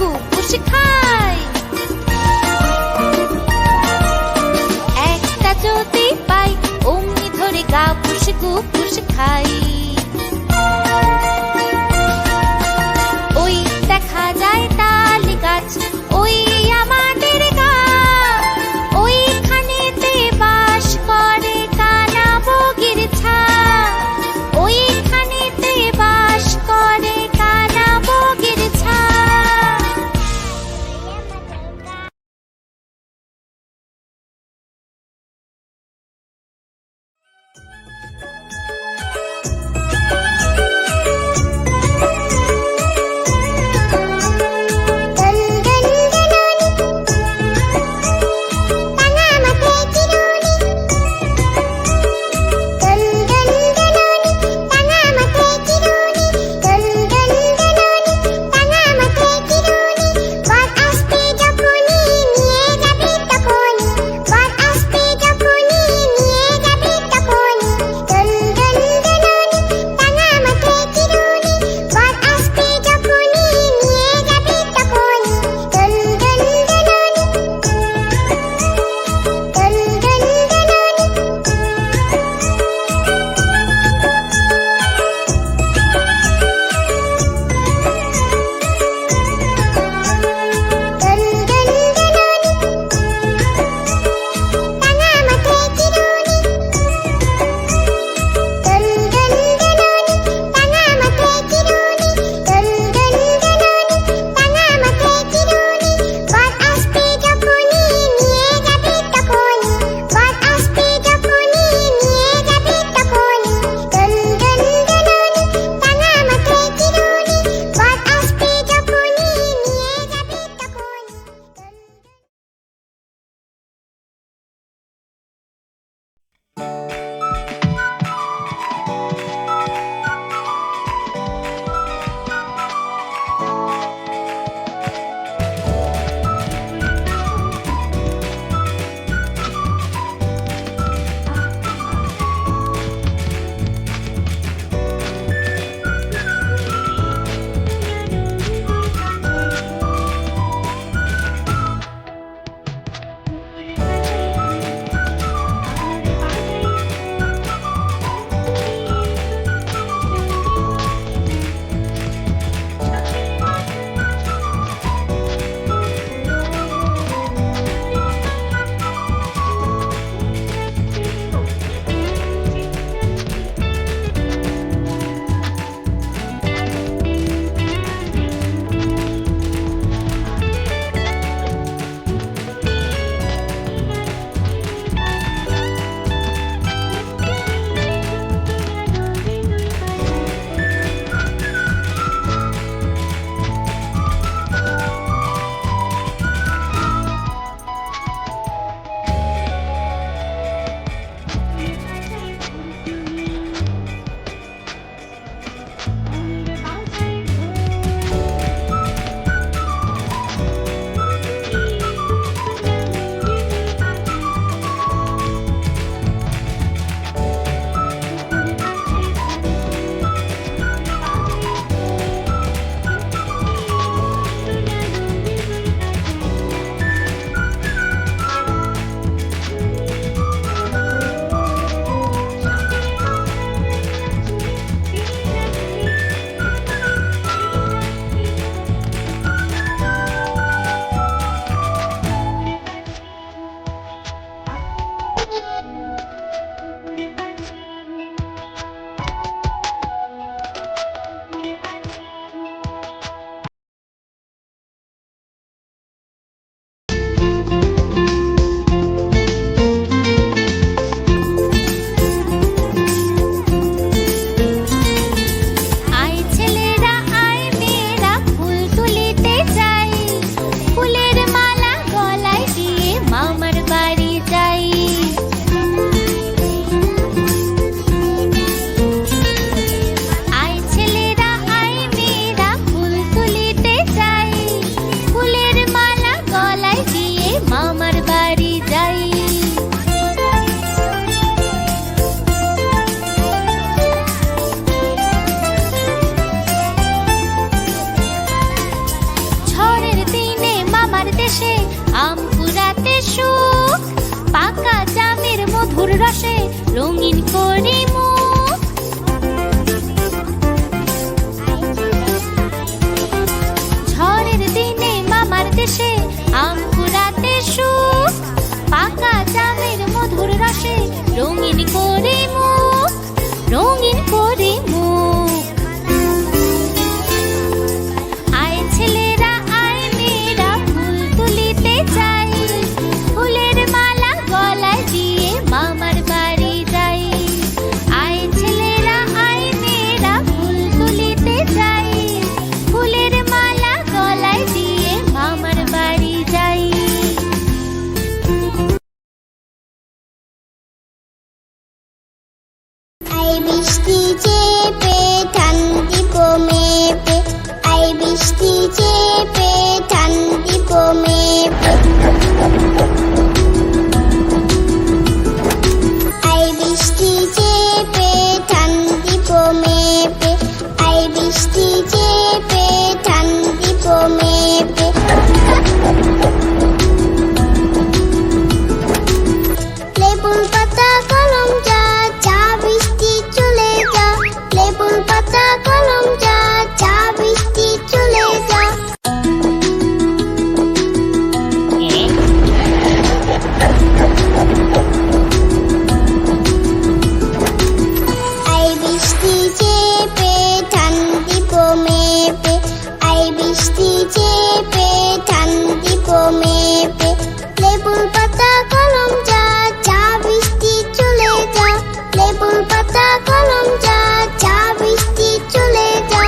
গুপুস খাই। একটা যদি পাই অমনি ধরে গাপুস গুপুস খাই। ওই দেখা যায় তাল গাছ, ওই আমাদের গা, ওইখানেতে বাস করে কানা বগির ছা, ওইখানেতে বাস করে কানা বগির ছা। রসে রঙিন করে মুখ। ঝড়ের দিনে মামার দেশে আম কুড়াতে সুখ, পাকা জামের মধুর রসে রঙিন করে মুখ, রঙিন করে মুখ। আয় ছেলেরা আয় মেয়েরা ফুল তুলিতে যাই, ফুলের মালা গলায় দিয়ে মামার বাড়ি যাই। আয় ছেলেরা আয় মেয়েরা ফুল তুলিতে যাই, ফুলের মালা গলায় দিয়ে মামার বাড়ি যাই। আই বৃষ্টি চেপে ঠান্ডি মেপে, আই বৃষ্টি চেপে ঠান্ডি মেপে, আই বৃষ্টি চেপে ঠান্ডি মেপে, আই বৃষ্টি চেপে ঠান্ডি মেপে। লেবুর পাতা কলম যা, চা বৃষ্টি চলে যা, লেবুর পাতা কলম যা, চা বৃষ্টি চলে যা। আই বৃষ্টি চেপে ঠান্ডি মেপে, আই বৃষ্টি চেপে ঠান্ডি মেপে, লেবুর পাতা কলম যা, চা বৃষ্টি চলে যা, লেবুর পাতা কলম যা, চা বৃষ্টি চলে যা।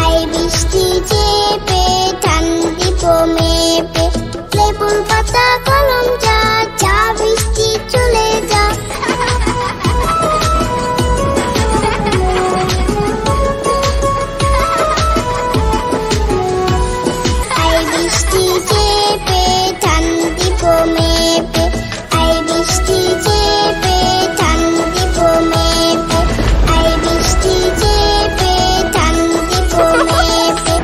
আই বৃষ্টি চেপে ঠান্ডি মেপে, লেবুর পাতা কলম যা, চা বৃষ্টি চলে যা। আই বৃষ্টি চেপে ঠান্ডি মেপে, আই বৃষ্টি চেপে ঠান্ডি মেপে, আই বৃষ্টি চেপে ঠান্ডি মেপে।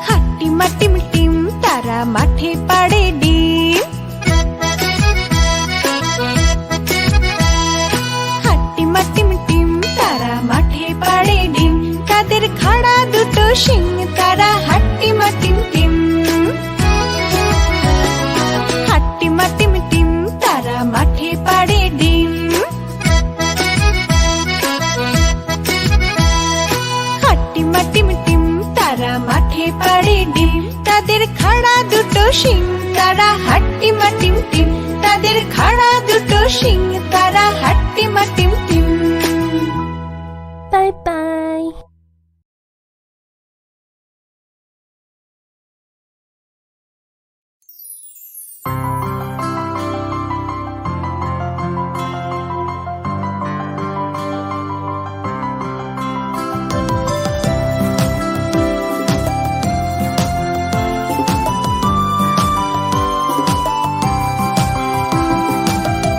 হাট্টিম টিম টিম তারা মাঠে পাড়ে ডিম, হাট্টিম টিম টিম তারা মাঠে পাড়ে ডিম, তাদের খাড়া দুটো শিং তারা হাট্টিম টিম টিম। হাট্টিম টিম টিম তারা মাঠে পাড়ে ডিম, হাট্টিম টিম টিম তারা মাঠে পাড়ে ডিম, তাদের খাড়া দুটো শিং তারা হাট্টিম টিম টিম, তাদের খাড়া দুটো শিং তারা হাট্টিম টিম টিম। Bye bye.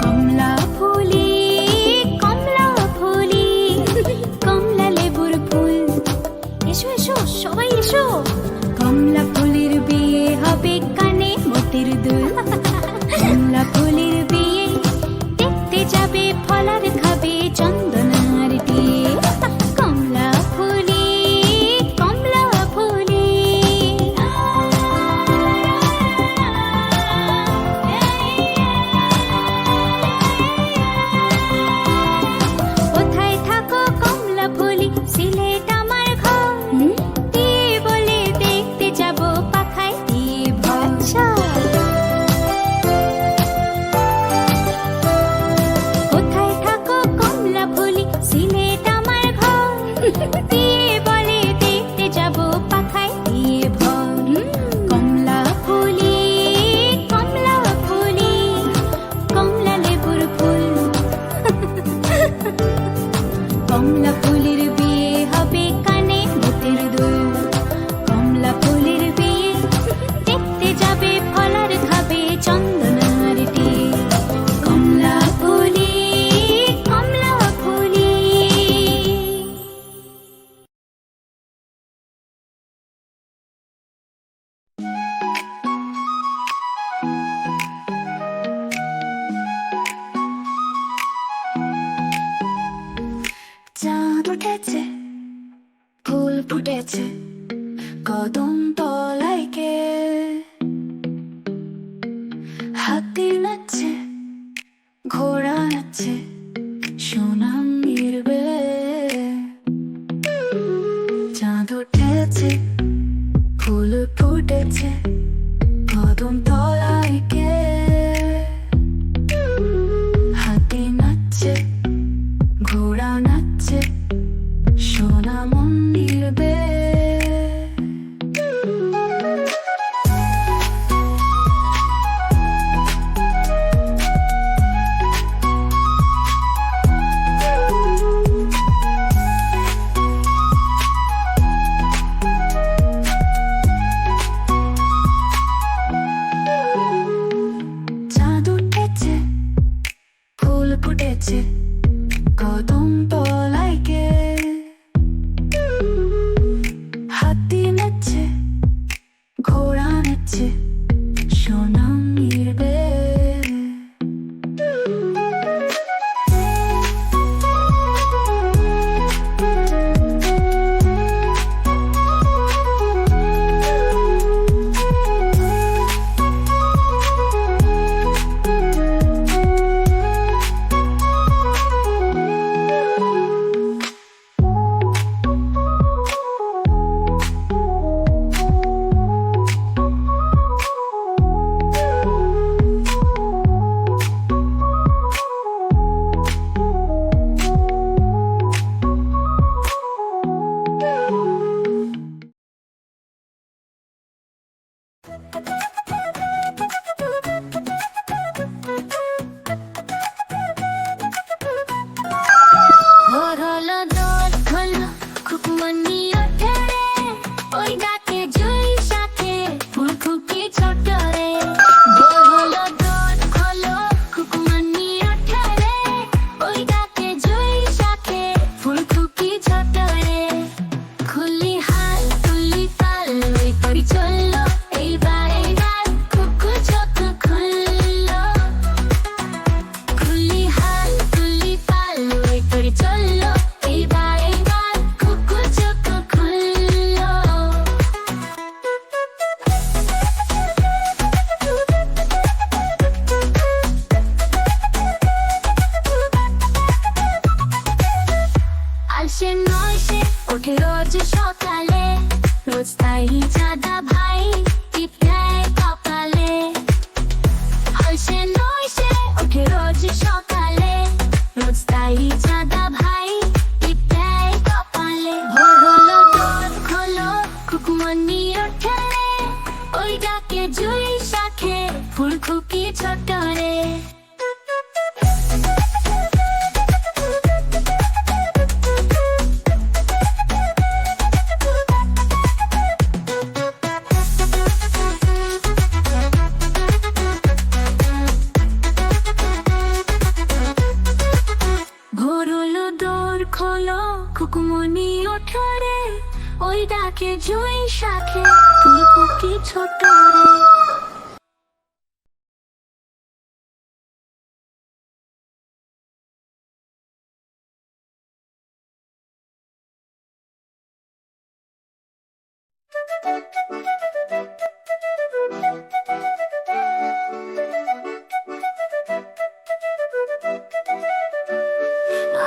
কমলা ফুলে চাঁদ উঠেছে, ফুল ফুটেছে কদম তলায় কে, হাতি নাচছে, ঘোড়া নাচছে সোনাম নির্বে, চাঁদ উঠেছে, ফুল ফুটেছে কদম তলায় কে, হাতি নাচছে, ঘোড়া নাচছে সোনা মন্দির বে। চাঁদ উঠেছে, ফুল ফুটেছে কদম তলায় কে, হাতি নাচছে, ঘোড়া নাচছে সোনাম নির্বে। ভোর হলো দোল হলো খুকুমনি ওঠে রে, ওই ডাকে জুই সাথে ফুলকুকি ছোট রে। ভোর হলো দোল হলো খুকুমনি ওঠে রে, ওই ডাকে জুই সাথে ফুলকুকি ছোট রে। খুলি হাল তুলি তাল ওই করি চললো, এইবার এইবার খুকু চোখ খুললো। খুলি হাল তুলি তাল ওই করি চললো, এইবার এইবার খুকু চোখ খুললো। আর সে নয় সে ওঠে রোজ সকালে, রোজ তাই চাঁদা ভাই টিপ দেয় কপালে। আর সে নয় সে ওঠে রোজ সকালে, রোজ তাই চাঁদা ভাই টিপ দেয় কপালে। ভোর হলো দোল হলো খুকুমনি ওঠে রে, ওই ডাকে জুই শাখে ফুলকুকি ছোট রে। ভোর হলো দোর খোলো খুকুমনি ওঠে রে, ওই ডাকে জুই শাখে ফুলকুকি ছোট রে।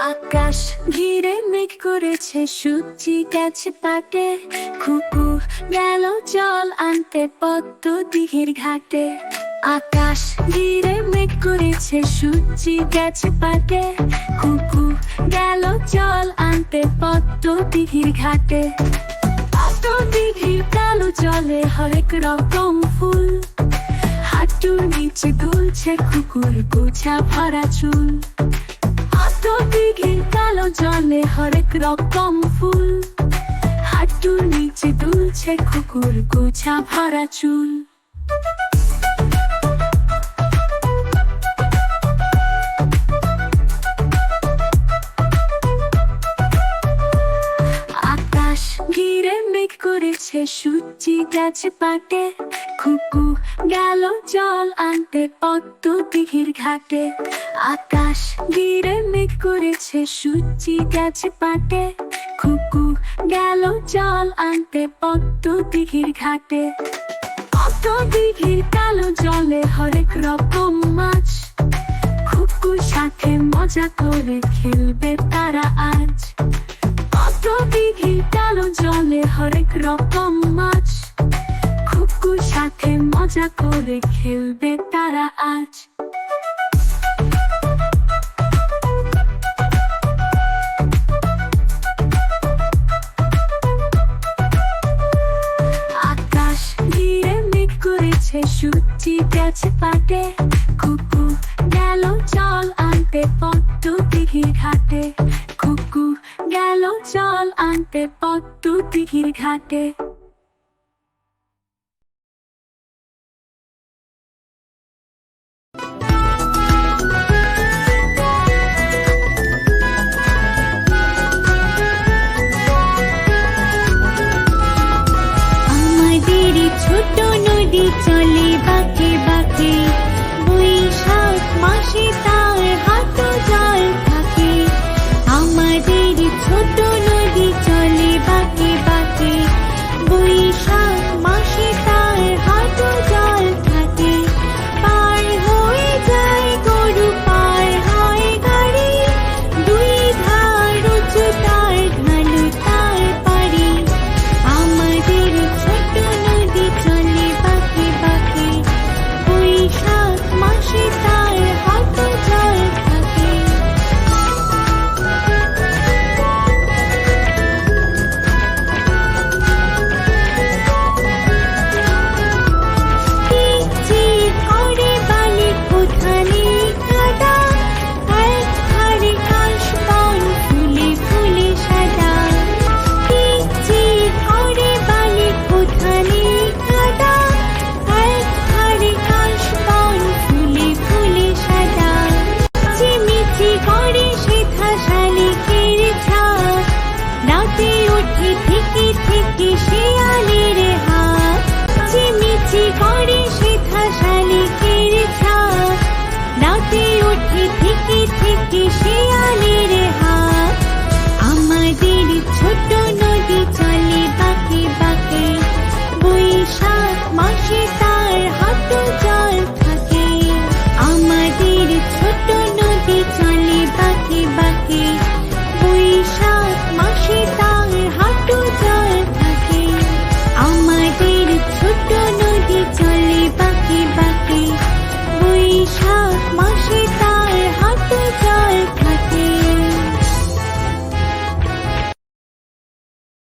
আকাশ ঘিরে মেঘ করেছে, সূর্যি গেছে পাটে, খুকু গেল জল আনতে পদ্ম দিঘির ঘাটে। আকাশ ঘিরে মেঘ করেছে, সূর্যি গেছে পাটে, খুকু গেল জল আনতে পদ্ম দিঘির ঘাটে। পদ্ম দিঘির কালো জলে হরেক রকম ফুল, হাঁটুর নিচে দুলছে কুকুর গোছা ভরা চুল। দিঘির কালো জলে হরেক রকম ফুল, হাঁটুর নিচে দুলছে কুকুর গোছা ভরা চুল। আকাশ ঘিরে মেঘ করেছে, সূর্যি গেছে পাটে, খুকু গেল জল আনতে পদ্ম দিঘির ঘাটে, আকাশ ঘিরে মেঘ করেছে সূর্যি গেছে পাটে। খুকু গেল জল আনতে পদ্ম দিঘির ঘাটে, পদ্ম দিঘির কালো জলে হরেক রকম মাছ, খুকুর সাথে মজা করে খেলবে তারা আজ। পদ্ম দিঘির কালো জলে হরেক রকম মাছ, খুকুর সাথে মজা করে খেলবে তারা আজ। আকাশ ঘিরে মেঘ করেছে সূর্যি গেছে পাটে, খুকু গেল জল আনতে পদ্ম দিঘির ঘাটে। খুকু গেল জল আনতে পদ্ম দিঘির ঘাটে। আমাদের ছোট নদী চলে বাঁকে বাঁকে, বৈশাখ মাসে তার হাঁটু জল থাকে। আমাদের ছোট নদী চলে বাঁকে বাঁকে, বৈশাখ মাসে তার হাঁটু জল থাকে। পার হয়ে যায় গরু, পার হয় গাড়ি, দুই ধার উঁচু তার, ঢালু তার পাড়ি। আমাদের ছোট নদী চলে বাঁকে বাঁকে, বৈশাখ মাসে তার হাঁটু জল থাকে। চিচির করে বালি কোথানে কাদা, এক ধারে কাশবন ফুলে ফুলে সাদা। চিচির করে বালি কোথানে কাদা, এক ধারে কাশবন ফুলে ফুলে সাদা। চিমিচি করে সেথা শালিকের ঝাঁক, রাতে ওঠে থেকে থেকে শেয়ালের হাত। চিমিচি করে সেথা শালিকের ঝাঁক, রাতে ওঠে থেকে থেকে শেয়ালের হাত।